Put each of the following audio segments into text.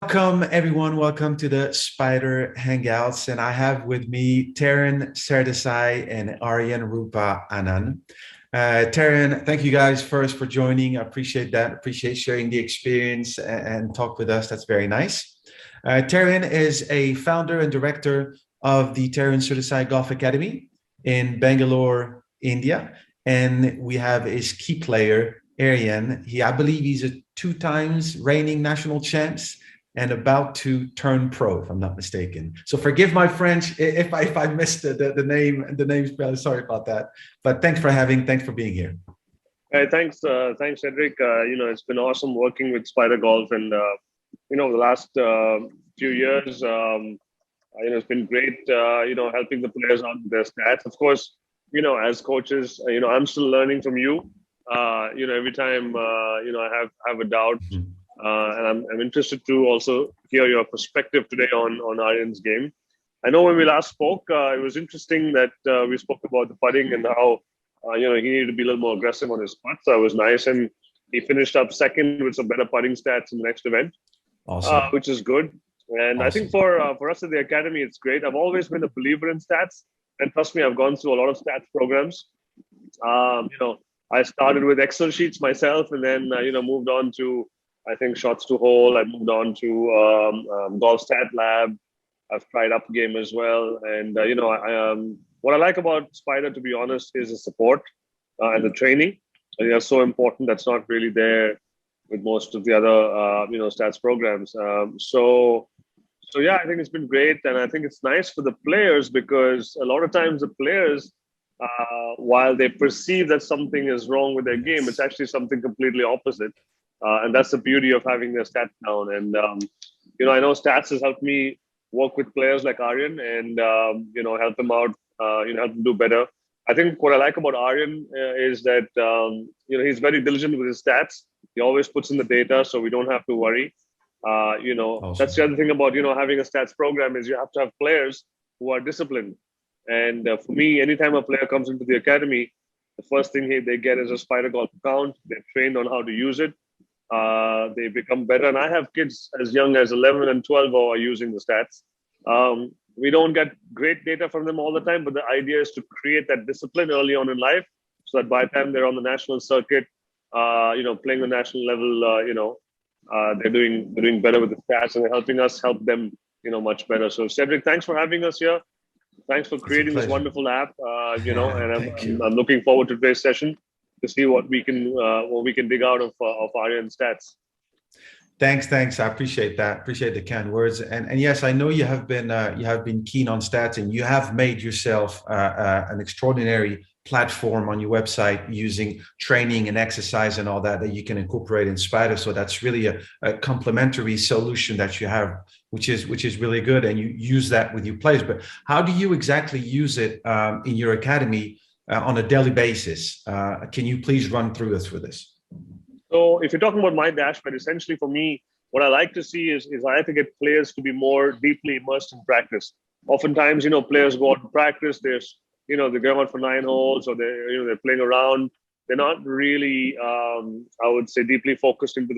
Welcome, everyone. Welcome to the Spider Hangouts. And I have with me Tarun Sardesai and Aryan Roopa Anand. Tarun, thank you guys first for joining. I appreciate that. Appreciate sharing the experience and talk with us. That's very nice. Tarun is a founder and director of the Tarun Sardesai Golf Academy in Bangalore, India. And we have his key player, Aryan. I believe he's a two times reigning national champs and about to turn pro, if I'm not mistaken. So forgive my French if I missed the name spelling. Sorry about that. But thanks for being here. Hey, thanks, Cedric. It's been awesome working with Spider Golf, and the last few years, it's been great. Helping the players out with their stats. Of course, as coaches, I'm still learning from you. Every time I have a doubt. Mhm. And I'm interested to also hear your perspective today on Aryan's game. I know when we last spoke, it was interesting that we spoke about the putting and how he needed to be a little more aggressive on his putts. That was nice, and he finished up second with some better putting stats in the next event, Awesome. which is good. And I think Awesome. for us at the academy, it's great. I've always been a believer in stats, and trust me, I've gone through a lot of stats programs. I started with Excel sheets myself, and then moved on to, I think, shots to hole. I moved on to Golf Stat Lab. I've tried Up Game as well. And, what I like about Spider, to be honest, is the support and the training. I think that's so important. That's not really there with most of the other, stats programs. So yeah, I think it's been great. And I think it's nice for the players because a lot of times the players, while they perceive that something is wrong with their game, it's actually something completely opposite. And that's the beauty of having their stats down. And, I know stats has helped me work with players like Aryan and, help them out, help them do better. I think what I like about Aryan is that, he's very diligent with his stats. He always puts in the data, so we don't have to worry. That's Awesome. the other thing about, having a stats program is you have to have players who are disciplined. And for me, anytime a player comes into the academy, the first thing they get is a Spider Golf account. They're trained on how to use it. They become better. And I have kids as young as 11 and 12 who are using the stats. We don't get great data from them all the time, but the idea is to create that discipline early on in life so that by the time they're on the national circuit, playing the national level, they're doing better with the stats and they're helping us help them, much better. So Cedric, thanks for having us here. Thanks for It's a creating this pleasure. wonderful app, and Thank you. I'm looking forward to today's session to see what we can dig out of Aryan stats. Thanks. I appreciate that. Appreciate the kind words. And yes, I know you have been keen on stats, and you have made yourself an extraordinary platform on your website using training and exercise and all that you can incorporate in Spider. So that's really a complementary solution that you have, which is really good. And you use that with your players. But how do you exactly use it in your academy on a daily basis? Can you please run through us with this? So if you're talking about my dashboard, essentially for me, what I like to see is I like to get players to be more deeply immersed in practice. Oftentimes, players go out to practice. They go out for 9 holes, or they're playing around. They're not really, I would say, deeply focused into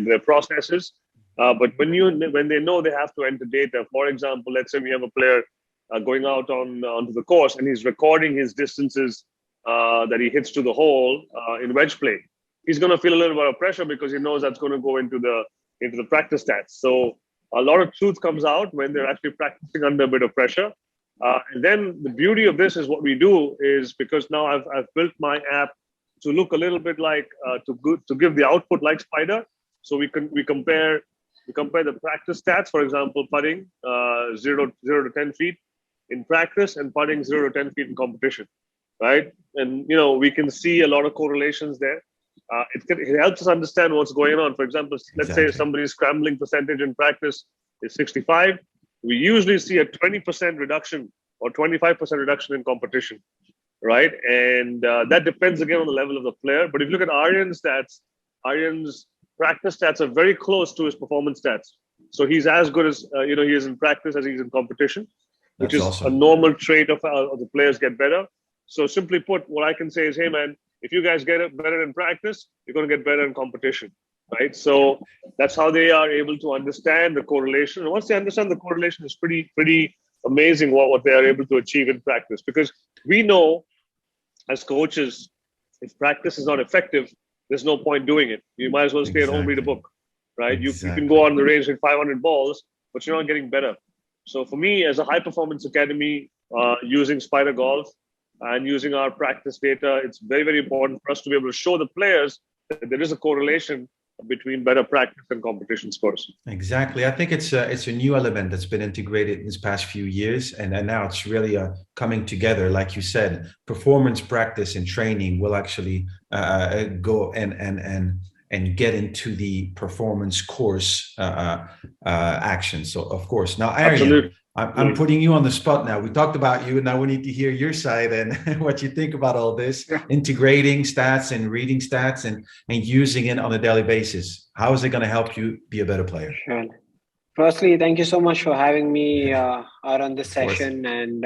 their processes. But when they know they have to enter data, for example, let's say we have a player going out onto the course and he's recording his distances that he hits to the hole in wedge play. He's going to feel a little bit of pressure because he knows that's going to go into the practice stats. So a lot of truth comes out when they're actually practicing under a bit of pressure. And then the beauty of this is what we do is, because now I've built my app to look a little bit like to give the output like Spider. So we compare the practice stats, for example, putting 0 to 10 feet in practice and putting 0 to 10 feet in competition, right? And we can see a lot of correlations there. It helps us understand what's going on. For example, let's say Exactly. somebody's scrambling percentage in practice is 65. We usually see a 20% reduction or 25% reduction in competition, right? And that depends again on the level of the player. But if you look at Aryan's stats, Aryan's practice stats are very close to his performance stats. So he's as good as he is in practice as he's in competition, which That's is a awesome. normal trait of the players get better. So simply put, what I can say is, hey man, if you guys get it better in practice, you're going to get better in competition. right? So that's how they are able to understand the correlation. And once they understand the correlation, it's pretty amazing what they are able to achieve in practice. Because we know as coaches, if practice is not effective, there's no point doing it. You might as well stay at home, read a Exactly. book, right? You can go Exactly. on the range with 500 balls, but you're not getting better. So for me, as a high performance academy, using Spider Golf and using our practice data, it's very important for us to be able to show the players that there is a correlation between better practice and competition scores. Exactly. I think it's a new element that's been integrated in this past few years, and now it's really coming together. Like you said, performance practice and training will actually go and get into the performance course action. So of course, now Aryan, Absolutely. I'm putting you on the spot now. We talked about you, and now we need to hear your side and what you think about all this, Yeah, integrating stats and reading stats and using it on a daily basis. How is it going to help you be a better player? sure. Firstly, thank you so much for having me out on this Of course. session. And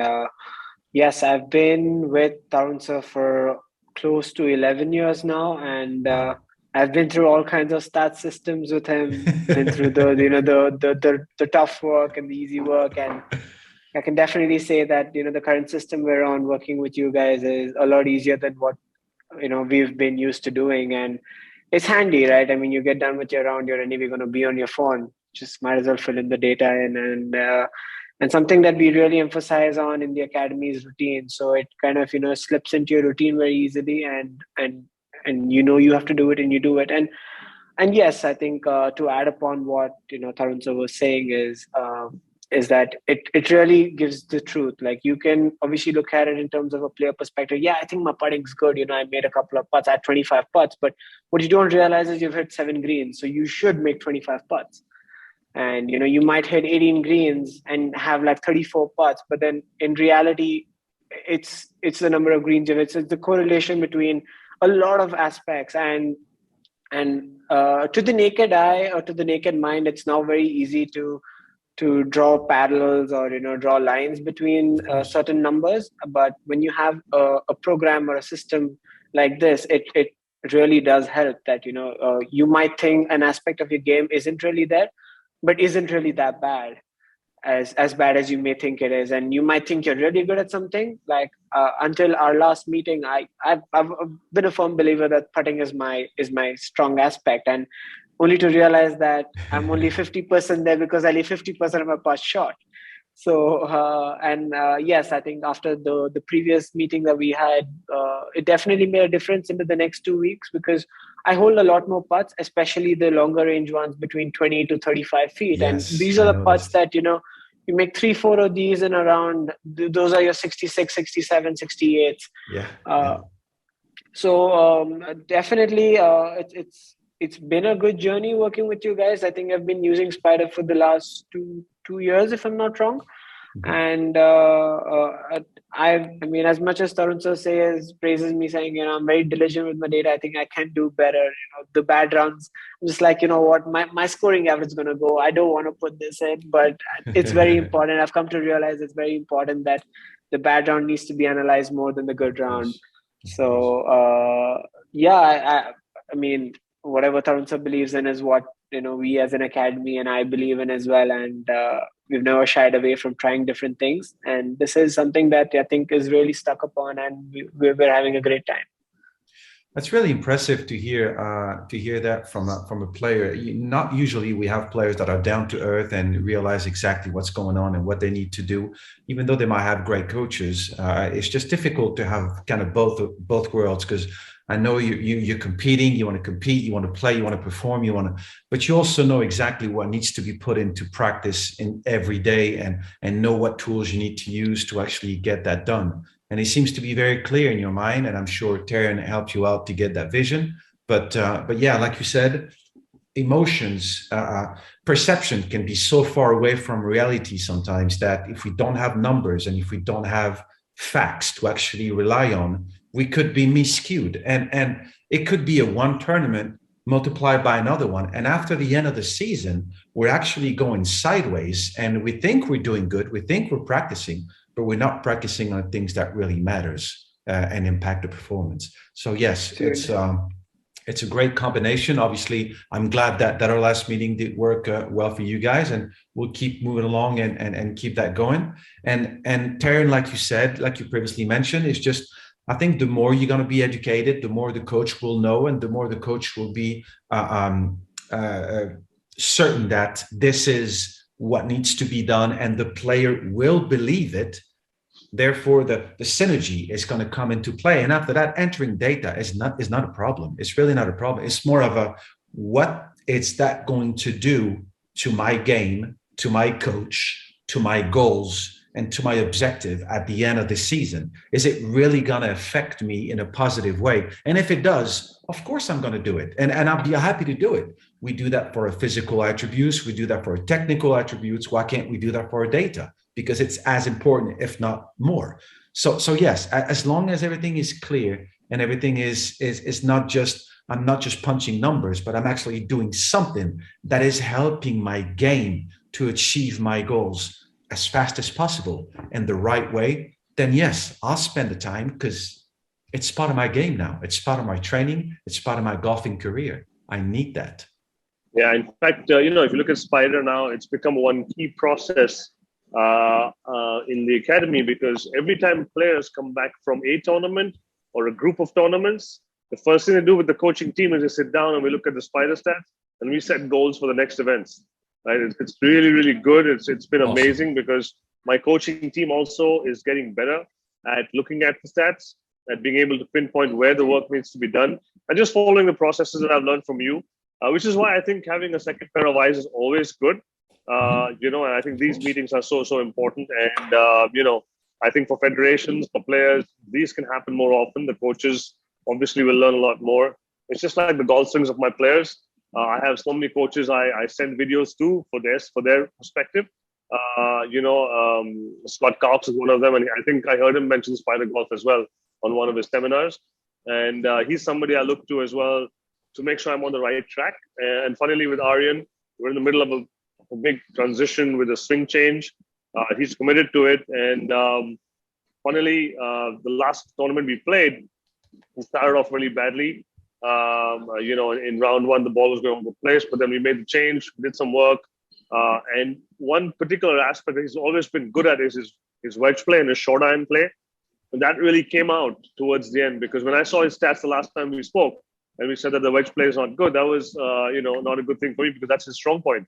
yes, I've been with Tarun sir for close to 11 years now, and Wow. I've been through all kinds of stat systems with him. Been through the tough work and the easy work, and I can definitely say that the current system we're on, working with you guys, is a lot easier than what we've been used to doing, and it's handy, right? I mean, you get done with your round, you're anyway going to be on your phone, just might as well fill in the data in. And something that we really emphasize on in the academy is routine, so it kind of slips into your routine very easily, and you have to do it, and you do it. And yes, I think to add upon what Tarun sir was saying is that it really gives the truth. Like, you can obviously look at it in terms of a player perspective. Yeah, I think my putting's good. I made a couple of putts. I had 25 putts, but what you don't realize is you've hit 7 greens, so you should make 25 putts. And you might hit 18 greens and have like 34 putts, but then in reality, it's the number of greens you've hit. So it's the correlation between a lot of aspects, and to the naked eye or to the naked mind, it's now very easy to draw parallels or draw lines between Of course. certain numbers. But when you have a program or a system like this, it really does help that you might think an aspect of your game isn't really there, but isn't really that bad, as bad as you may think it is. And you might think you're really good at something. Like, until our last meeting, I've been a firm believer that putting is my strong aspect, and only to realize that I'm only 50% there because I leave 50% of my putts short. So yes, I think after the previous meeting that we had, it definitely made a difference into the next 2 weeks, because I hold a lot more putts, especially the longer range ones between 20 to 35 feet. And Yes, these are I the putts noticed. that you make 3 4 of these in around, those are your 66, 67, 68. Yeah, uh, yeah. so definitely, it's been a good journey working with you guys. I think I've been using Spider for the last two years, if I'm not wrong. Mhm. And I mean, as much as Tarun sir says, praises me, saying I'm very diligent with my data, I think I can do better. The bad rounds, I'm just like, what, my scoring average is going to go. I don't want to put this in, but it's very important. I've come to realize it's very important that the bad round needs to be analyzed more than the good Of round. course. Of course. So yeah, I mean, whatever Tarun sir believes in is what we as an academy and I believe in as well. And we've never shied away from trying different things. And this is something that I think is really stuck upon, and we're having a great time. That's really impressive to hear that from a player. Not usually we have players that are down to earth and realize exactly what's going on and what they need to do. Even though they might have great coaches, it's just difficult to have kind of both worlds, because I know you're competing, you want to compete, you want to play, you want to perform, but you also know exactly what needs to be put into practice in every day, and know what tools you need to use to actually get that done. And it seems to be very clear in your mind, and I'm sure Taryn helped you out to get that vision. But yeah, like you said, emotions, perception can be so far away from reality sometimes, that if we don't have numbers and if we don't have facts to actually rely on, we could be miscued, and it could be a one tournament multiplied by another one, and after the end of the season we're actually going sideways, and we think we're doing good, we think we're practicing, but we're not practicing on things that really matters and impact the performance. So yes, Absolutely. it's a great combination. Obviously, I'm glad that our last meeting did work well for you guys, and we'll keep moving along and keep that going. And Taryn, like you said, like you previously mentioned, is just, I think the more you're going to be educated, the more the coach will know, and the more the coach will be certain that this is what needs to be done, and the player will believe it. Therefore, the synergy is going to come into play. And after that, entering data is not a problem. It's really not a problem. It's more of a, what is that going to do to my game, to my coach, to my goals, and to my objective at the end of the season? Is it really going to affect me in a positive way? And if it does, of course I'm going to do it. And I'll be happy to do it. We do that for our physical attributes. We do that for our technical attributes. Why can't we do that for our data? Because it's as important, if not more. So yes, as long as everything is clear and everything is not just, I'm not just punching numbers, but I'm actually doing something that is helping my game to achieve my goals as fast as possible in the right way, then yes, I'll spend the time, because it's part of my game now. It's part of my training. It's part of my golfing career. I need that. Yeah, in fact, if you look at Spider now, it's become one key process in the academy, because every time players come back from a tournament or a group of tournaments, the first thing they do with the coaching team is they sit down and we look at the Spider stats and we set goals for the next events. Right? It's really, really good. It's been amazing, because my coaching team also is getting better at looking at the stats, at being able to pinpoint where the work needs to be done, and just following the processes that I've learned from you, which is why I think having a second pair of eyes is always good. And I think these meetings are so important. And, I think for federations, for players, these can happen more often. The coaches obviously will learn a lot more. It's just like the golf swings of my players. I have so many coaches I send videos to for their perspective. Scott Cox is one of them, and I think I heard him mention Spider Golf as well on one of his seminars. And he's somebody I look to as well to make sure I'm on the right track. And funnily, with Aryan, we're in the middle of a big transition with a swing change. He's committed to it. And funnily, the last tournament we played, we started off really badly. In round one, the ball was going over place, but then we made the change, did some work. And one particular aspect that he's always been good at is his wedge play and his short iron play. And that really came out towards the end, because when I saw his stats the last time we spoke, and we said that the wedge play is not good, that was, not a good thing for me, because that's his strong point.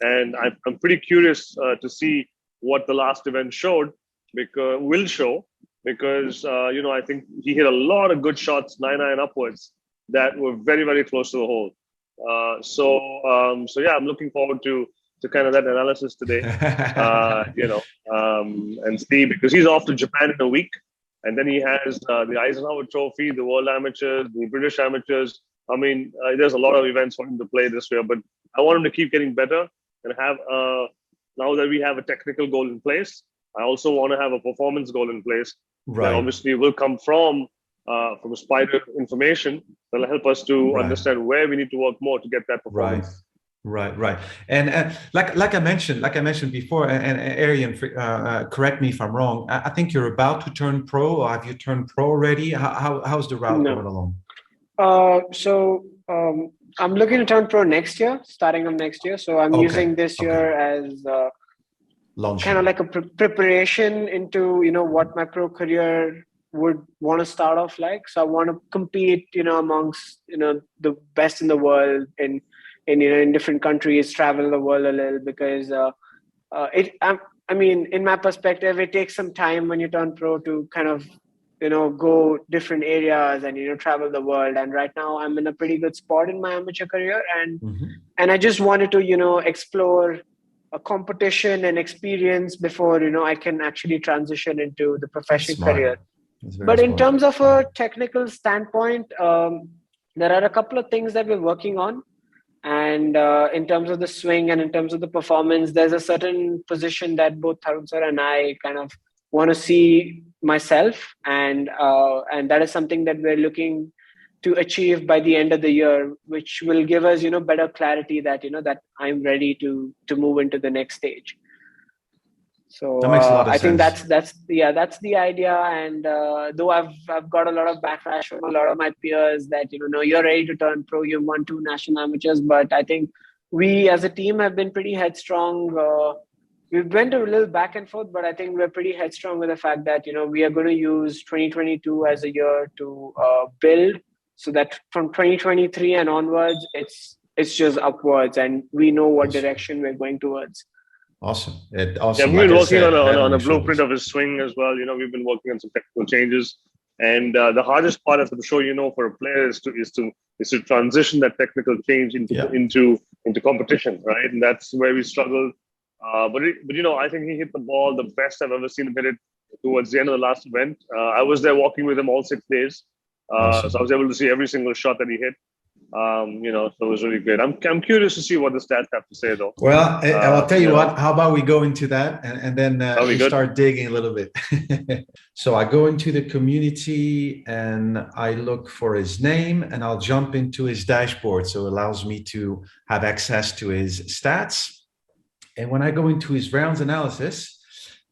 And I'm pretty curious to see what the last event will show, because I think he hit a lot of good shots, 9-iron upwards, that were very, very close to the hole. So I'm looking forward to kind of that analysis today, and see, because he's off to Japan in a week, and then he has the Eisenhower Trophy, the World Amateurs, the British Amateurs. I mean, there's a lot of events for him to play this year, but I want him to keep getting better and have, now that we have a technical goal in place, I also want to have a performance goal in place. Right. That obviously will come from Spider information that'll help us to understand where we need to work more to get that performance. Right. And like I mentioned before, and Aryan, correct me if I'm wrong, I think you're about to turn pro, or have you turned pro already? How's the route going along? I'm looking to turn pro next year, starting of next year. So I'm using this year as kind of like a preparation into, what my pro career would want to start off like. So I want to compete, amongst, the best in the world in different countries, travel the world a little, because in my perspective, it takes some time when you turn pro to kind of, go different areas and, travel the world. And right now I'm in a pretty good spot in my amateur career. And I just wanted to, explore a competition and experience before, I can actually transition into the professional career. But in terms of a technical standpoint, there are a couple of things that we're working on. And in terms of the swing and in terms of the performance, there's a certain position that both Tarun sir and I kind of want to see myself. And that is something that we're looking to achieve by the end of the year, which will give us, better clarity that, that I'm ready to move into the next stage. So That makes a lot of I think sense. that's the idea. And though I've got a lot of backlash from a lot of my peers that no, you're ready to turn pro, you've won 2 national amateurs, but I think we as a team have been pretty headstrong. We went a little back and forth, but I think we're pretty headstrong with the fact that we are going to use 2022 as a year to build, so that from 2023 and onwards, it's just upwards, and we know what Awesome. direction we're going towards. Awesome. Yeah, Awesome. we've Like been I working said, head on on a your blueprint shoulders. of his swing as well. We've been working on some technical changes, and the hardest part, as I'm sure for a player, is to transition that technical change Yeah. into competition, right? And that's where we struggled. But I think he hit the ball the best I've ever seen him hit it towards the end of the last event. I was there walking with him all 6 days, so Awesome. I was able to see every single shot that he hit. So it was really great. I'm curious to see what the stats have to say, though. Well, I'll tell you what, know. how about we go into that and then we good. start digging a little bit. So I go into the community and I look for his name and I'll jump into his dashboard. So it allows me to have access to his stats. And when I go into his rounds analysis,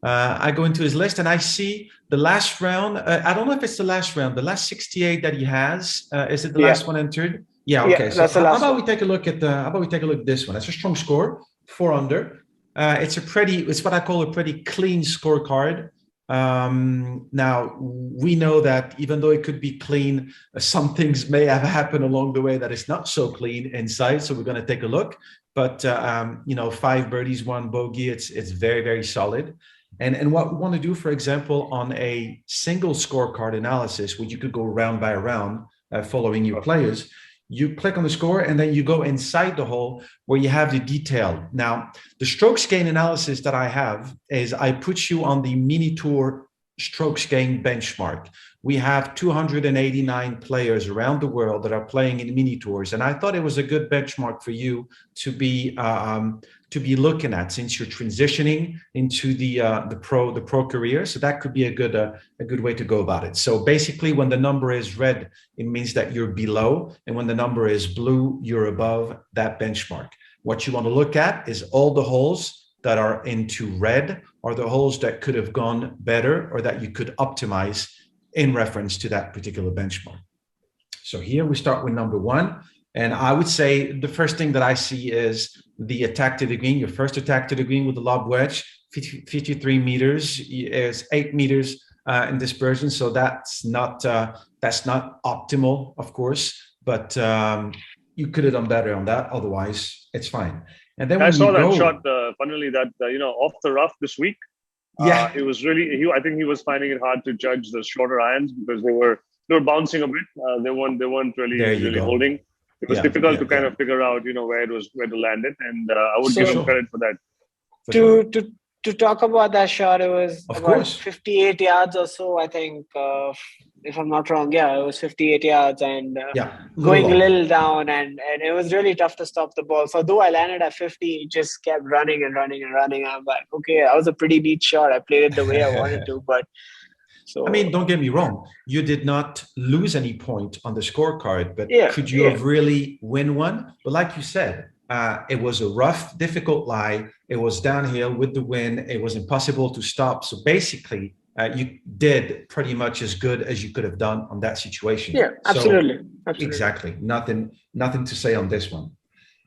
I go into his list and I see the last round. I don't know if it's the last round, the last 68 that he has. Is it the last one entered? Yeah. Okay. Yeah, So that's the last how about one. we take a look at this one? It's a strong score, 4 under. It's what I call a pretty clean scorecard. Now we know that even though it could be clean, some things may have happened along the way that is not so clean inside. So we're going to take a look. But 5 birdies, 1 bogey. It's very, very solid. And what we want to do, for example, on a single scorecard analysis, where you could go round by round following your players, you click on the score and then you go inside the hole where you have the detail. Now, the strokes gain analysis that I have is I put you on the mini tour strokes gain benchmark. We have 289 players around the world that are playing in mini tours, and I thought it was a good benchmark for you to be looking at since you're transitioning into the pro career. So that could be a good way to go about it. So basically, when the number is red, it means that you're below, and when the number is blue, you're above that benchmark. What you want to look at is all the holes that are into red are the holes that could have gone better or that you could optimize in reference to that particular benchmark. So here we start with number 1. And I would say the first thing that I see is the attack to the green, your first attack to the green with the lob wedge, 53 meters is 8 meters in dispersion. So that's not optimal, of course, but you could have done better on that. Otherwise, it's fine. And then I saw that shot, funnily, that off the rough this week. Yeah, it was really. I think he was finding it hard to judge the shorter irons because they were bouncing a bit. They weren't really holding. It was difficult to kind of figure out where to land it, and I would give him credit for that. To talk about that shot, it was about 58 yards or so, I think. If I'm not wrong, it was 58 yards and going a little down, and it was really tough to stop the ball. So though I landed at 50, it just kept running and running and running. I'm like, okay, that was a pretty neat shot. I played it the way I wanted to, but I mean, don't get me wrong. You did not lose any point on the scorecard, but could you have really win one? But like you said, it was a rough, difficult lie. It was downhill with the wind. It was impossible to stop. So basically, you did pretty much as good as you could have done on that situation. Yeah, absolutely. Exactly. Nothing to say on this one.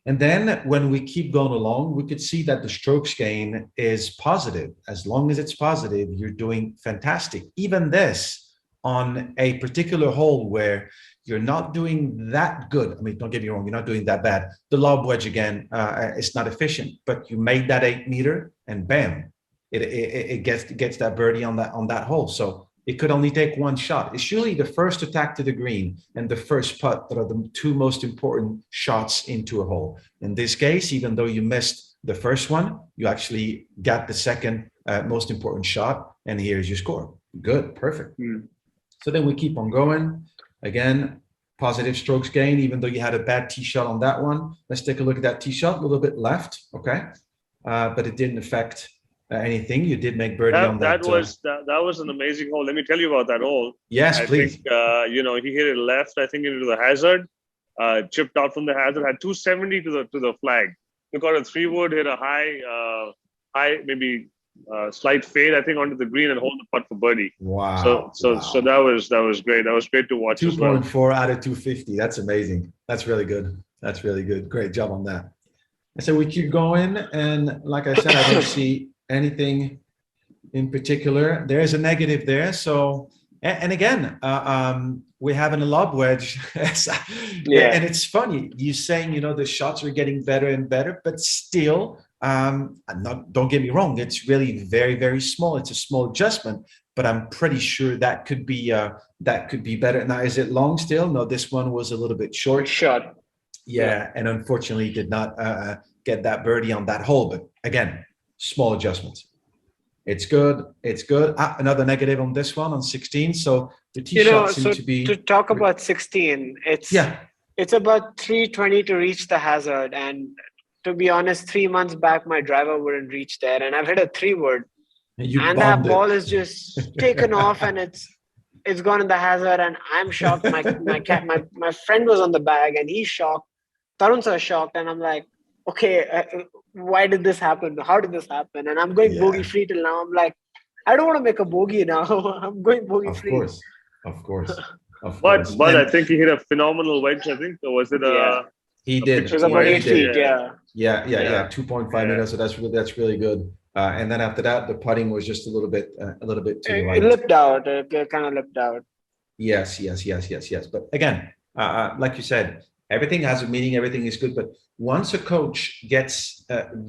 And then when we keep going along, we could see that the strokes gain is positive. As long as it's positive, you're doing fantastic. Even this on a particular hole where you're not doing that good. I mean, don't get me wrong, you're not doing that bad. The lob wedge again, it's not efficient, but you made that 8 meter and bam, it gets that birdie on that hole. So it could only take one shot. It's usually the first attack to the green and the first putt that are the 2 most important shots into a hole. In this case, even though you missed the first one, you actually got the second most important shot, and here's your score. Good, perfect. So then we keep on going. Again, positive strokes gain, even though you had a bad tee shot on that one. Let's take a look at that tee shot, a little bit left, okay? But it didn't affect anything. You did make birdie on that. That was an amazing hole. Let me tell you about that hole. Yes, please. I think he hit it left. I think into the hazard, chipped out from the hazard. Had 270 to the flag. Took out a 3-wood, hit a high maybe slight fade, I think, onto the green and hold the putt for birdie. Wow. So that was great. That was great to watch as well. 2.4 out of 250. That's amazing. That's really good. That's really good. Great job on that. And so we keep going. And like I said, I don't see anything in particular. There is a negative there. So, and again, we're having a lob wedge. Yeah. And it's funny. You're saying, the shots are getting better and better, but still, don't get me wrong. It's really very, very small. It's a small adjustment, but I'm pretty sure that could be better. Now, is it long still? No, this one was a little bit short. Short. Yeah, and unfortunately did not get that birdie on that hole. But again, small adjustments. It's good. It's good. Another negative on this one on 16. So the tee shot seems to be. To talk about 16, it's about 320 to reach the hazard, and to be honest, 3 months back my driver wouldn't reach there, and I've hit a 3-wood, and that ball is just taken off, and it's gone in the hazard, and I'm shocked. My friend was on the bag, and he's shocked. Tarun Sardesai shocked, and I'm like, okay, why did this happen? How did this happen? And I'm going bogey free till now. I'm like, I don't want to make a bogey now. I'm going bogey free. Of course. But I think he hit a phenomenal wedge. I think, or was it he did. It was about 8 feet. Yeah. 2.5 meters. So that's really good. And then after that, the putting was just a little bit to the right. It lipped out. It kind of lipped out. Yes. But again, like you said, everything has a meaning. Everything is good. But once a coach gets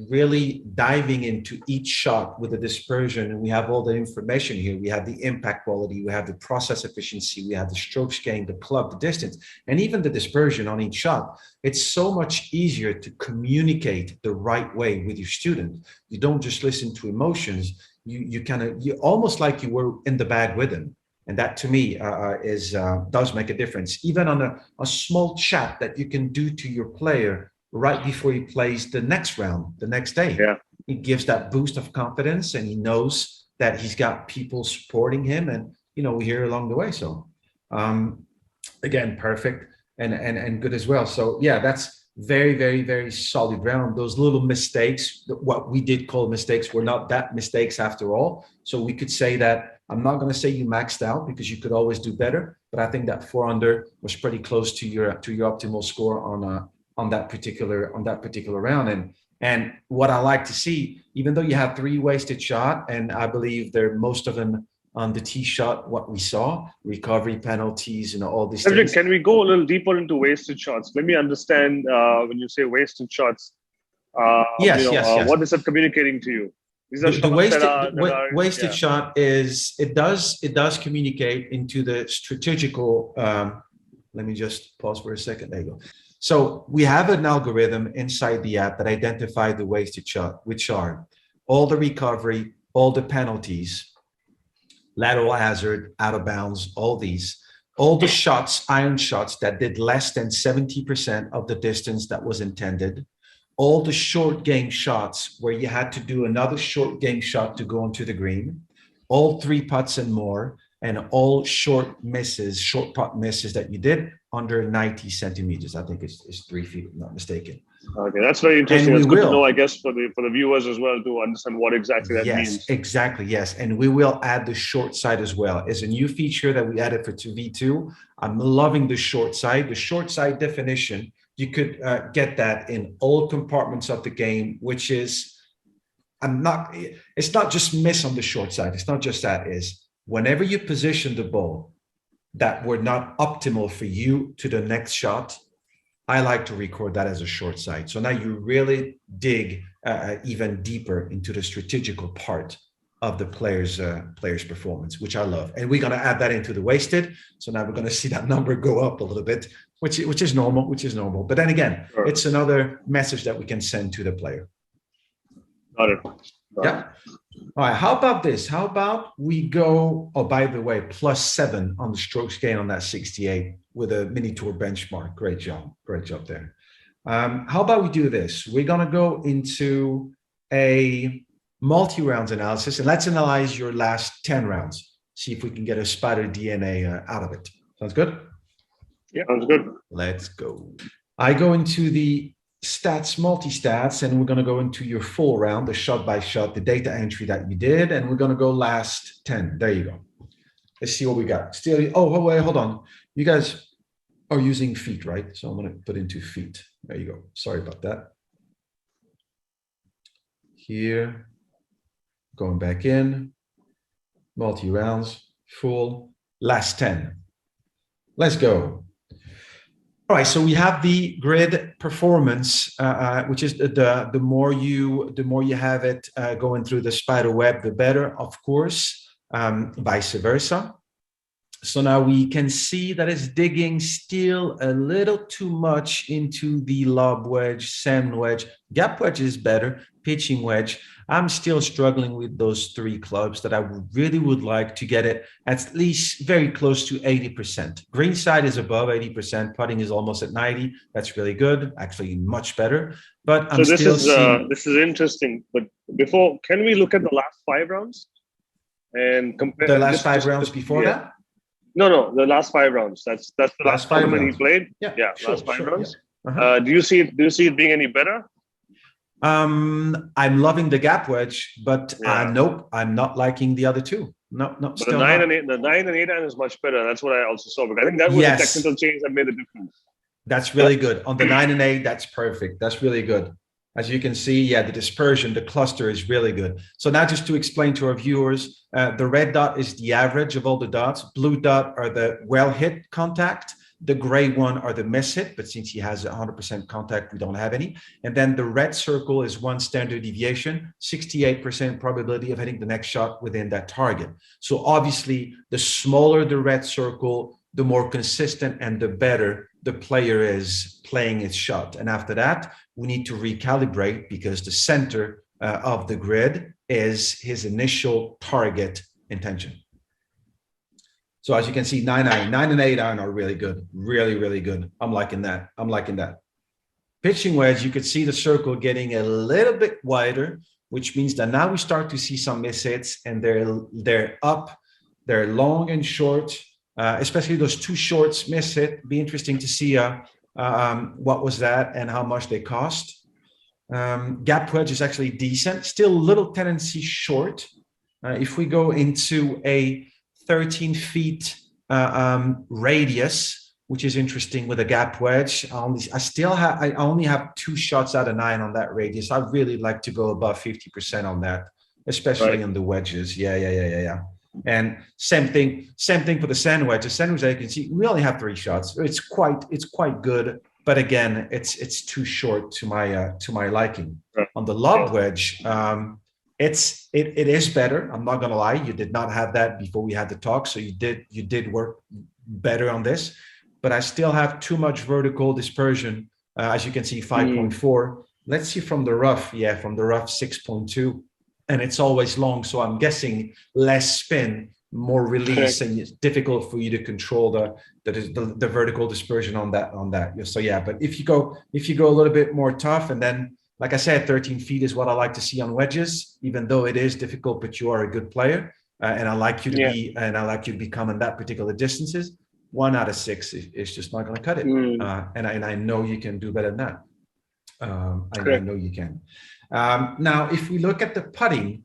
really diving into each shot with the dispersion, and we have all the information here, we have the impact quality, we have the process efficiency, we have the strokes gained, the club, the distance, and even the dispersion on each shot, it's so much easier to communicate the right way with your student. You don't just listen to emotions. You almost like you were in the bag with them. And that to me does make a difference, even on a small chat that you can do to your player right before he plays the next round, the next day. Yeah. He gives that boost of confidence, and he knows that he's got people supporting him, and we hear along the way. So again, perfect and good as well. So yeah, that's very, very, very solid round. Those little mistakes, what we did call mistakes, were not that mistakes after all. So we could say that, I'm not going to say you maxed out, because you could always do better, but I think that 4 under was pretty close to your optimal score on that particular round. And what I like to see, even though you have 3 wasted shot, and I believe they're most of them on the tee shot, what we saw, recovery penalties and all these things. Can we go a little deeper into wasted shots? Let me understand when you say wasted shots. Yes. What is it communicating to you? The wasted shot is, it does communicate into the strategical. Let me just pause for a second. There you go. So we have an algorithm inside the app that identifies the wasted shot, which are all the recovery, all the penalties, lateral hazard, out of bounds, all the shots, iron shots that did less than 70% of the distance that was intended, all the short game shots where you had to do another short game shot to go onto the green, all 3 putts and more, and all short putt misses that you did under 90 centimeters. I think it's 3 feet, if I'm not mistaken. Okay, that's very interesting. It's good to know, I guess, for the viewers as well, to understand what exactly that means. Yes, exactly. Yes, and we will add the short side as well. It's a new feature that we added for V2. I'm loving the short side. The short side definition, you could get that in all compartments of the game, which is, it's not just miss on the short side. It's not just that. Is whenever you position the ball that were not optimal for you to the next shot, I like to record that as a short side. So now you really dig even deeper into the strategical part of the player's performance, which I love. And we're going to add that into the wasted. So now we're going to see that number go up a little bit, which is normal. But then again, it's another message that we can send to the player. Got it. Yeah. All right. How about this? How about we go, oh, by the way, +7 on the strokes gain on that 68 with a mini tour benchmark. Great job there. How about we do this? We're going to go into a multi-rounds analysis, and let's analyze your last 10 rounds. See if we can get a spider DNA out of it. Sounds good? Yeah, sounds good. Let's go. I go into the stats, multi-stats, and we're going to go into your full round, the shot by shot, the data entry that you did, and we're going to go last 10. There you go. Let's see what we got. Still, oh, wait, hold on. You guys are using feet, right? So I'm going to put into feet. There you go. Sorry about that. Here, going back in, multi-rounds, full, last 10. Let's go. All right, so we have the grid performance, which is the more you have it going through the spider web, the better, of course, vice versa. So now we can see that it's digging still a little too much into the lob wedge, sand wedge. Gap wedge is better, pitching wedge. I'm still struggling with those 3 clubs that I really would like to get it at least very close to 80%. Green side is above 80%. Putting is almost at 90. That's really good, actually much better. But I'm still seeing... this is interesting. But before, can we look at the last 5 rounds and compare the last 5 rounds before that? No, the last 5 rounds. That's the last 5 rounds he played. Yeah, sure, last 5 rounds. Yeah. Uh-huh. Do you see it being any better? I'm loving the gap wedge, but nope, I'm not liking the other 2. No, but still the 9 not. and 8, the 9 and 8 iron is much better. That's what I also saw. But I think that was a technical change that made the difference. That's really good. On the 9 and 8, that's perfect. That's really good. As you can see, the dispersion, the cluster is really good. So now just to explain to our viewers, the red dot is the average of all the dots. Blue dot are the well-hit contact. The gray one are the miss hit, but since he has 100% contact, we don't have any. And then the red circle is 1 standard deviation, 68% probability of hitting the next shot within that target. So obviously, the smaller the red circle, the more consistent and the better the player is playing his shot. And after that, we need to recalibrate because the center of the grid is his initial target intention. So as you can see, 9 and 8 iron are really good, really, really good. I'm liking that. Pitching wedge, you could see the circle getting a little bit wider, which means that now we start to see some miss hits, and they're up, they're long and short, especially those 2 shorts miss hit. Be interesting to see what was that and how much they cost. Gap wedge is actually decent, still a little tendency short. If we go into a 13 feet radius, which is interesting with a gap wedge. I only have 2 shots out of 9 on that radius. I really like to go above 50% on that, especially on the wedges. Yeah. And same thing for the sand wedge. The sand wedge, you can see, we only have 3 shots. It's quite good, but again, it's too short to my liking. On the lob wedge, it is better. I'm not gonna lie. You did not have that before we had the talk, so you did work better on this. But I still have too much vertical dispersion. As you can see, 5.4. Let's see from the rough. Yeah, from the rough, 6.2, and it's always long. So I'm guessing less spin, more release, and it's difficult for you to control the vertical dispersion on that. So yeah, but if you go a little bit more tough, and then, like I said, 13 feet is what I like to see on wedges, even though it is difficult, but you are a good player. And I like you to be coming that particular distances. 1 out of 6 is just not going to cut it. And I know you can do better than that. I know you can. Now, if we look at the putting,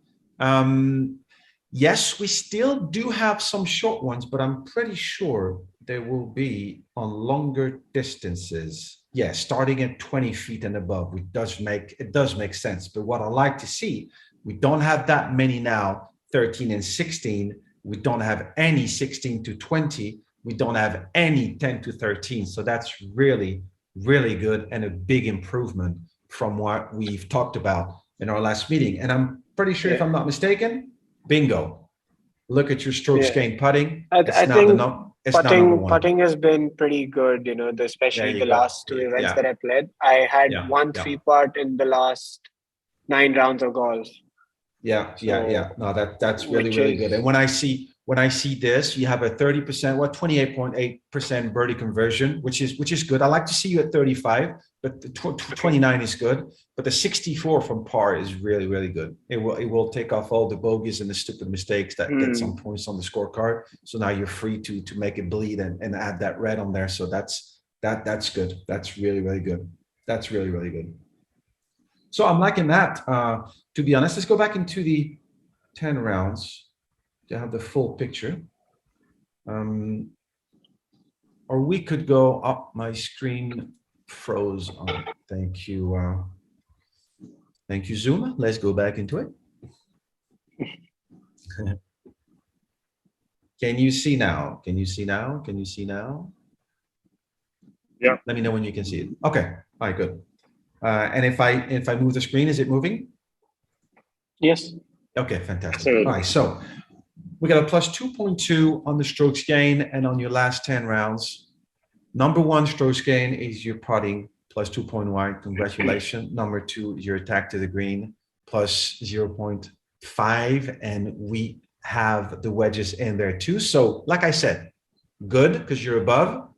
yes, we still do have some short ones, but I'm pretty sure there will be on longer distances. Yeah, starting at 20 feet and above, it does make sense. But what I like to see, we don't have that many now, 13 and 16. We don't have any 16 to 20. We don't have any 10 to 13. So that's really, really good and a big improvement from what we've talked about in our last meeting. And I'm pretty sure, if I'm not mistaken, bingo. Look at your strokes gained putting. I think putting has been pretty good, especially the last 2 events that I played. I had 1 3-putt in the last 9 rounds of golf. Yeah. No, that's really, really good. And when I see this, you have a 30%, 28.8% birdie conversion, which is good. I like to see you at 35, but the 29 is good. But the 64 from par is really, really good. It will take off all the bogeys and the stupid mistakes that get some points on the scorecard. So now you're free to make it bleed and add that red on there. So that's good. That's really, really good. That's really, really good. So I'm liking that. To be honest, let's go back into the 10 rounds to have the full picture. Or we could go up. My screen froze on. Thank you. Thank you, Zoom. Let's go back into it. Can you see now? Can you see now? Can you see now? Yeah. Let me know when you can see it. Okay. All right, good. And if I move the screen, is it moving? Yes. Okay, fantastic. All right, so we got a plus 2.2 on the strokes gain, and on your last 10 rounds, number one strokes gain is your putting plus 2.1. Congratulations. Number two is your attack to the green plus 0.5, and we have the wedges in there too. So, like I said, good because you're above,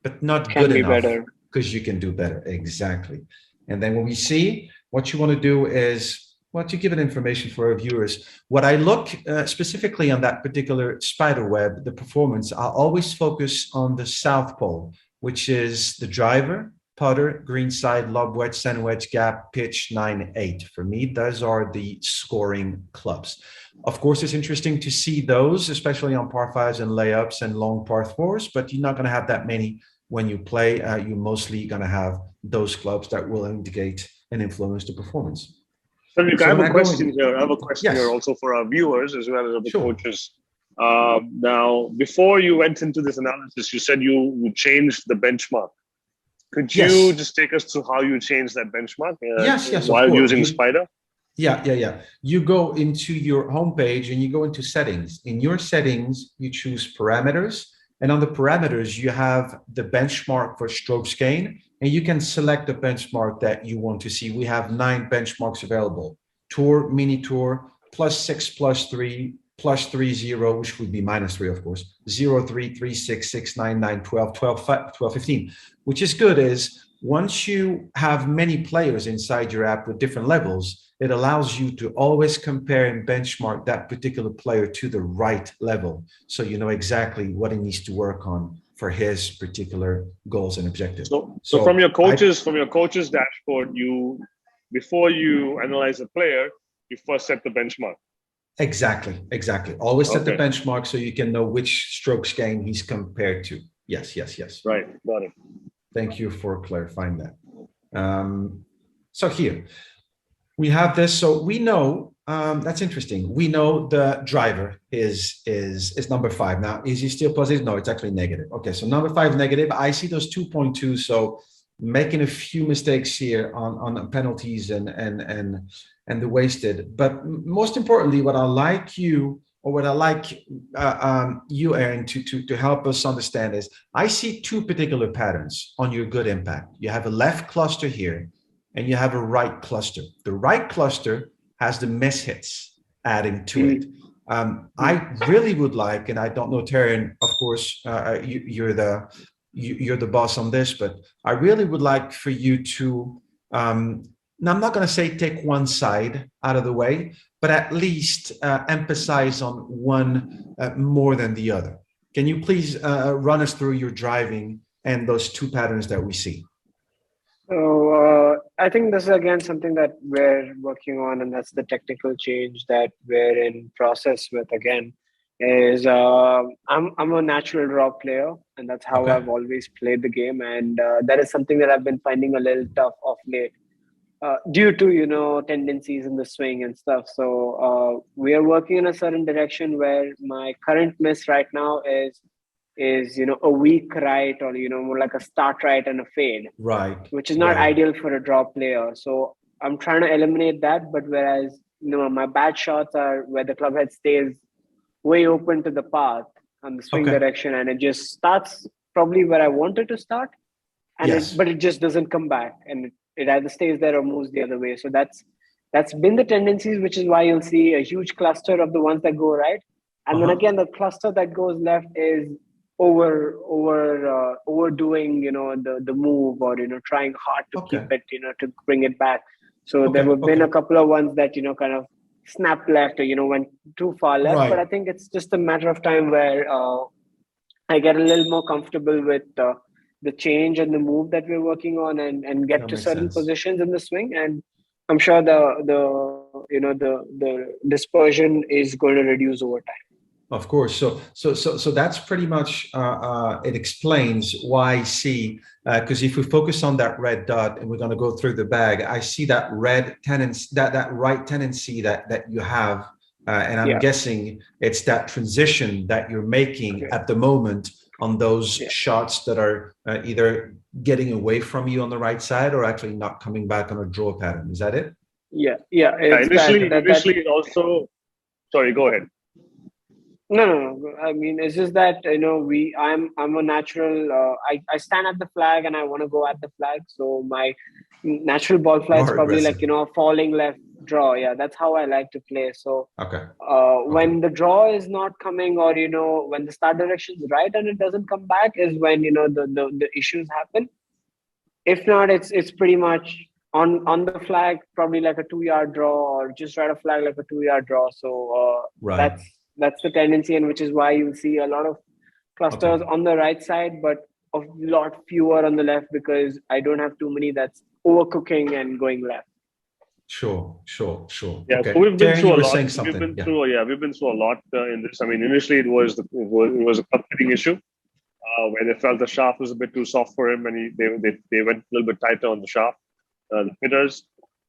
but not good enough because you can do better. Exactly. And then when we see, what you want to do is, well, to give it information for our viewers, what I look specifically on that particular spider web, the performance, I'll always focus on the South Pole, which is the driver, putter, green side, lob wedge, sand wedge, gap, pitch, 9-8. For me, those are the scoring clubs. Of course, it's interesting to see those, especially on par fives and layups and long par fours, but you're not going to have that many when you play. You're mostly going to have those clubs that will indicate and influence the performance. So I have a question here. I have a question here also for our viewers as well as the coaches. Now, before you went into this analysis, you said you changed the benchmark. Could you just take us through how you changed that benchmark while using Spider? Yeah. You go into your homepage and you go into settings. In your settings, you choose parameters. And on the parameters, you have the benchmark for strokes gain, and you can select the benchmark that you want to see. We have 9 benchmarks available: Tour, Mini Tour, +6, +3, +3, 0, which would be -3, of course, 0, 3, 3, 6, 6, 9, 9, 12, 12, 12, 15. Which is good is once you have many players inside your app with different levels, it allows you to always compare and benchmark that particular player to the right level. So you know exactly what he needs to work on for his particular goals and objectives. So from your coaches, dashboard, before you analyze a player, you first set the benchmark. Exactly. Always set the benchmark so you can know which strokes gain he's compared to. Yes. Right, got it. Thank you for clarifying that. So here we have this. So we know that's interesting. We know the driver is number 5. Now, is he still positive? No, it's actually negative. Okay, so number 5 negative. I see those 2.2. So making a few mistakes here on penalties and the wasted. But most importantly, what I like you, Aaron, to help us understand is I see 2 particular patterns on your good impact. You have a left cluster here, and you have a right cluster. The right cluster has the miss hits adding to it. I really would like, and I don't know, Tarun, of course, you're the boss on this, but I really would like for you to, now I'm not going to say take one side out of the way, but at least emphasize on one more than the other. Can you please run us through your driving and those 2 patterns that we see? So I think this is again something that we're working on, and that's the technical change that we're in process with. Again, is I'm a natural draw player, and that's how I've always played the game, and that is something that I've been finding a little tough of late. Due to tendencies in the swing and stuff. So we are working in a certain direction where my current miss right now is a weak right, or more like a start right and a fade, right, which is not ideal for a draw player. So I'm trying to eliminate that. But whereas my bad shots are where the club head stays way open to the path on the swing direction, and it just starts probably where I want it to start, and but it just doesn't come back, and it either stays there or moves the other way. So that's been the tendencies, which is why you'll see a huge cluster of the ones that go right, and then again the cluster that goes left is overdoing the move, or trying hard to keep it, to bring it back. So there have been a couple of ones that kind of snapped left, or went too far left. But I think it's just a matter of time where I get a little more comfortable with the change and the move that we're working on, and get That to makes certain sense. positions in the swing. And I'm sure the dispersion is going to reduce over time. Of course. So that's pretty much it explains why I see, because if we focus on that red dot and we're going to go through the bag, I see that red tendency, that right tendency that you have, and I'm guessing it's that transition that you're making at the moment on those shots that are either getting away from you on the right side or actually not coming back on a draw pattern. Is that it? Initially it also. Sorry, go ahead. No. I mean, it's just that I'm a natural. I stand at the flag and I want to go at the flag. So my natural ball flight is probably aggressive. like falling left draw. Yeah, that's how I like to play. So Okay. when the draw is not coming, or when the start direction is right and it doesn't come back, is when the issues happen. If not, it's pretty much on the flag, probably like a 2-yard draw, or just right a flag like a 2-yard draw. So that's the tendency, and which is why you'll see a lot of clusters on the right side, but a lot fewer on the left, because I don't have too many that's overcooking and going left. Sure. Yeah, okay. so we've been through a lot. We've been through a lot in this. I mean, initially it was a club fitting issue, where they felt the shaft was a bit too soft for him, and they went a little bit tighter on the shaft, the fitters.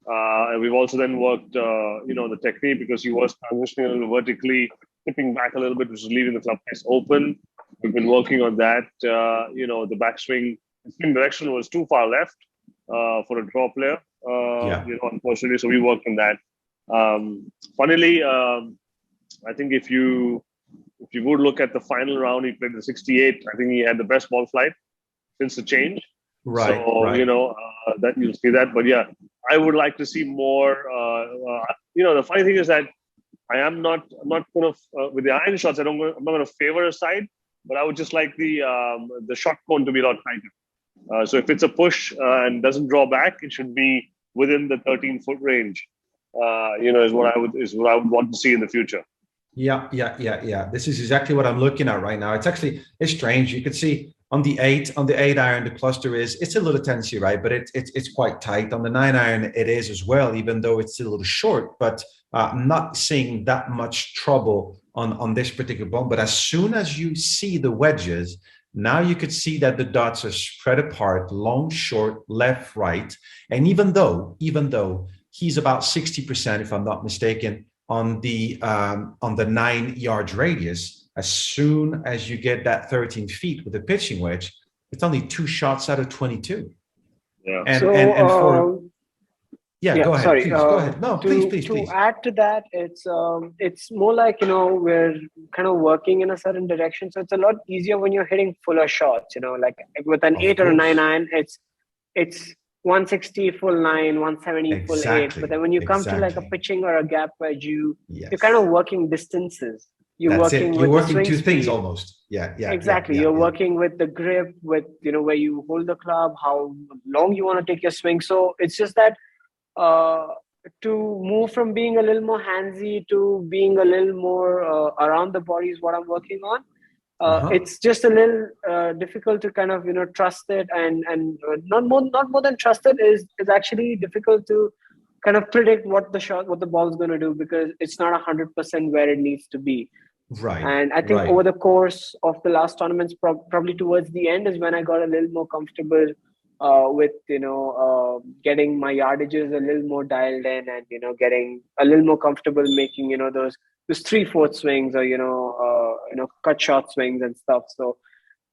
And we've also then worked, the technique, because he was transitioning a little vertically, tipping back a little bit, which is leaving the club face open. We've been working on that. The backswing, the swing direction was too far left for a draw player. Unfortunately, so we worked on that. Funnily, I think if you would look at the final round, he played the 68. I think he had the best ball flight since the change. Right. So that you'll see that. But yeah, I would like to see more. The funny thing is that I'm not going to with the iron shots. I'm not going to favor a side, but I would just like the shot cone to be a lot tighter. So if it's a push and doesn't draw back, it should be within the 13-foot range. Is what I would want to see in the future. Yeah. This is exactly what I'm looking at right now. It's strange. You could see on the 8 iron, the cluster it's a little tendency, right? But it's quite tight. On the 9 iron, it is as well, even though it's a little short. But I'm not seeing that much trouble on this particular ball. But as soon as you see the wedges, now you could see that the dots are spread apart, long, short, left, right. And even though he's about 60%, if I'm not mistaken, on the 9 yards radius, as soon as you get that 13 feet with a pitching wedge, it's only 2 shots out of 22. Yeah. Go ahead. Sorry. Please, go ahead. No, please. To add to that, it's more like we're kind of working in a certain direction, so it's a lot easier when you're hitting fuller shots. Like with an 8 or a 9 iron, it's 160 full 9, 170 full 8. But then when you come to like a pitching or a gap wedge, you're kind of working distances. You're working two things almost. Yeah. Exactly. You're working with the grip, with where you hold the club, how long you want to take your swing. So it's just that to move from being a little more handsy to being a little more around the body is what I'm working on. It's just a little difficult to kind of trust it, and not more than trust it is actually difficult to kind of predict what the ball is going to do, because it's not 100% where it needs to be. Right. And I think over the course of the last tournaments, probably towards the end, is when I got a little more comfortable with getting my yardages a little more dialed in, and getting a little more comfortable making those 3/4 swings, or cut short swings and stuff. So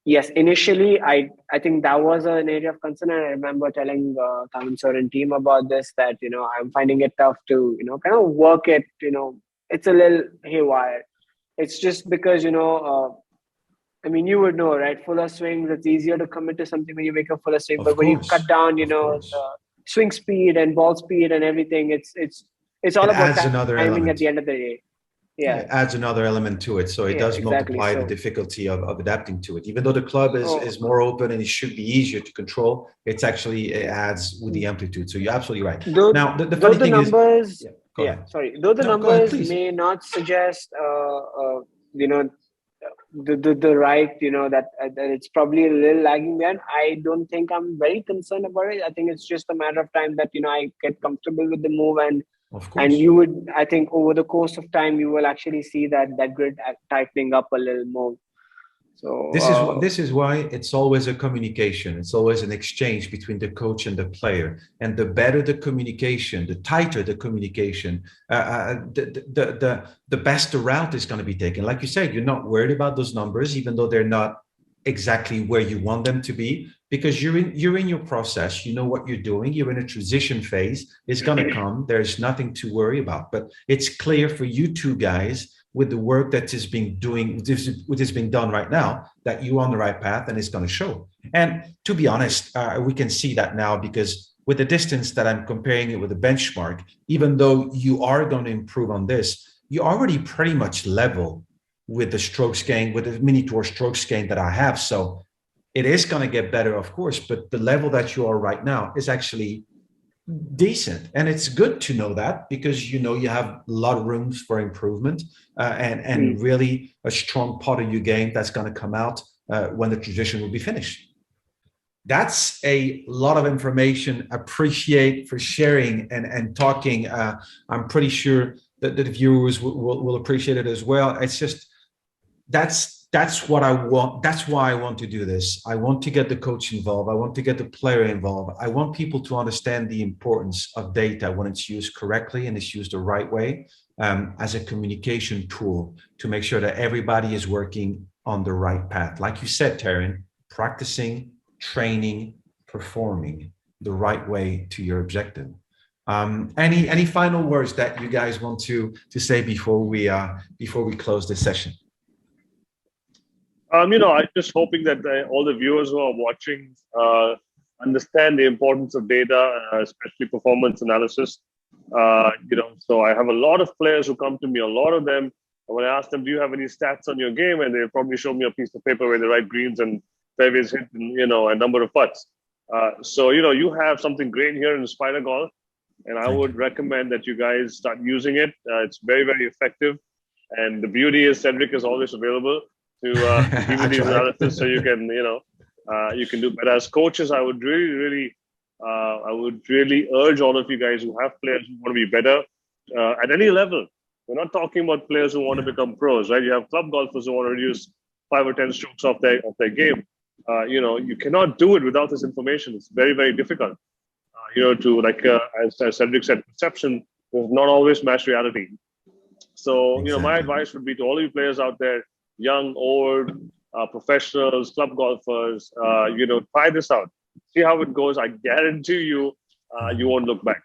yes, initially I think that was an area of concern, and I remember telling Tarun Sir and team about this, that I'm finding it tough to kind of work it. It's a little haywire. It's just because I mean, you would know, right? Fuller swings, it's easier to commit to something when you make a fuller swing. But when you cut down, the swing speed and ball speed and everything, it's all about timing at the end of the day. Yeah, it adds another element to it. So it does multiply the difficulty of adapting to it. Even though the club is more open and it should be easier to control, it adds with the amplitude. So you're absolutely right. Now, the funny thing is... Though the numbers may not suggest, the right, that it's probably a little lagging behind. I don't think I'm very concerned about it. I think it's just a matter of time that I get comfortable with the move, Of and course. you would, I think, over the course of time, you will actually see that grid tightening up a little more. So This is why it's always a communication. It's always an exchange between the coach and the player. And the better the communication, the tighter the communication, the best the route is going to be taken. Like you said, you're not worried about those numbers, even though they're not exactly where you want them to be, because you're in your process. You know what you're doing. You're in a transition phase. It's going to come. There's nothing to worry about. But it's clear for you two guys, with the work that is being done right now, that you're on the right path, and it's going to show. And to be honest, we can see that now, because with the distance that I'm comparing it with the benchmark, even though you are going to improve on this, you're already pretty much level with the strokes gain, with the mini tour strokes gain that I have. So it is going to get better, of course, but the level that you are right now is actually decent. And it's good to know that, because you have a lot of rooms for improvement, and really a strong part of your game that's going to come out when the transition will be finished. That's a lot of information. Appreciate for sharing and talking. I'm pretty sure that the viewers will appreciate it as well. It's just that's what I want. That's why I want to do this. I want to get the coach involved. I want to get the player involved. I want people to understand the importance of data when it's used correctly and it's used the right way, as a communication tool, to make sure that everybody is working on the right path. Like you said, Tarun, practicing, training, performing the right way to your objective. Any final words that you guys want to say before we close this session? I'm just hoping that all the viewers who are watching understand the importance of data, especially performance analysis. So I have a lot of players who come to me. A lot of them, when I ask them, "Do you have any stats on your game?" and they'll probably show me a piece of paper where they write greens and fairways hit, and a number of putts. So you have something great here in Spider Golf, and I would recommend that you guys start using it. It's very, very effective, and the beauty is Cedric is always available to give you these analysis, so you can you can do better. As coaches, I would really urge all of you guys who have players who want to be better at any level. We're not talking about players who want to become pros, right? You have club golfers who want to reduce 5 or 10 strokes off their game. You cannot do it without this information. It's very, very difficult. To as Cedric said, perception does not always match reality. So my advice would be to all of you players out there, young, old, professionals, club golfers, try this out. See how it goes. I guarantee you, you won't look back.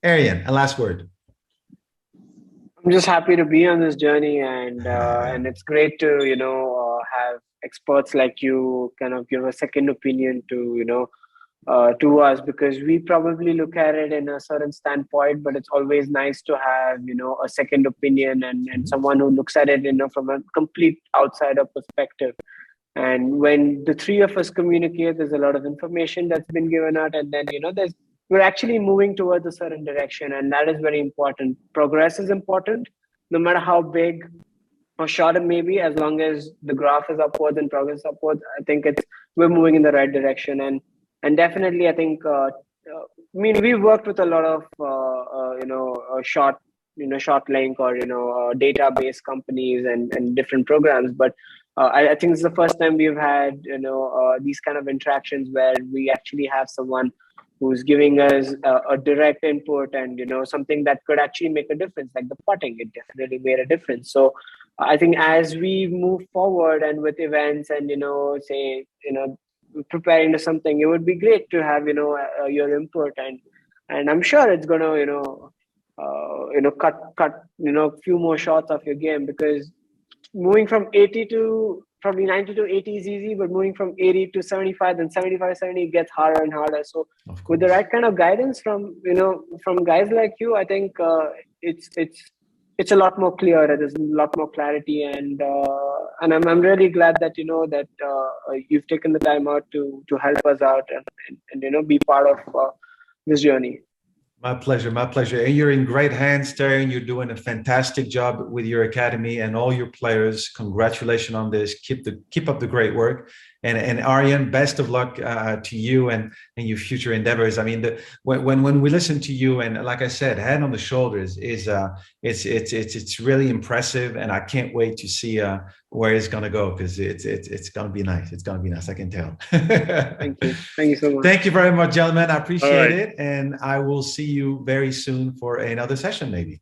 Aryan, a last word. I'm just happy to be on this journey, and it's great to have experts like you kind of give a second opinion to to us, because we probably look at it in a certain standpoint, but it's always nice to have a second opinion and someone who looks at it from a complete outsider perspective. And when the three of us communicate, there's a lot of information that's been given out, and then we're actually moving towards a certain direction, and that is very important. Progress is important, no matter how big or short it may be, as long as the graph is upwards and progress upwards. I think we're moving in the right direction, and definitely I think we've worked with a lot of short link or database companies and different programs, but I think it's the first time we've had these kind of interactions where we actually have someone who's giving us a direct input and something that could actually make a difference, like the putting. It definitely made a difference. So I think as we move forward and with events and preparing to something, it would be great to have your input, and I'm sure it's gonna cut few more shots off your game, because moving from 80 to probably 90 to 80 is easy, but moving from 80 to 75, then 75, 70 gets harder and harder. So with the right kind of guidance from guys like you, I think it's a lot more clear. There's a lot more clarity, and I'm really glad that you've taken the time out to help us out and be part of this journey. My pleasure, my pleasure. And you're in great hands, Terry. You're doing a fantastic job with your academy and all your players. Congratulations on this. Keep up the great work. And Aryan, best of luck to you and your future endeavors. I mean, when we listen to you, and like I said, head on the shoulders is it's really impressive, and I can't wait to see where it's gonna go, because it's gonna be nice. It's gonna be nice. I can tell. Thank you so much. Thank you very much, gentlemen. I appreciate All right. it, and I will see you very soon for another session, maybe.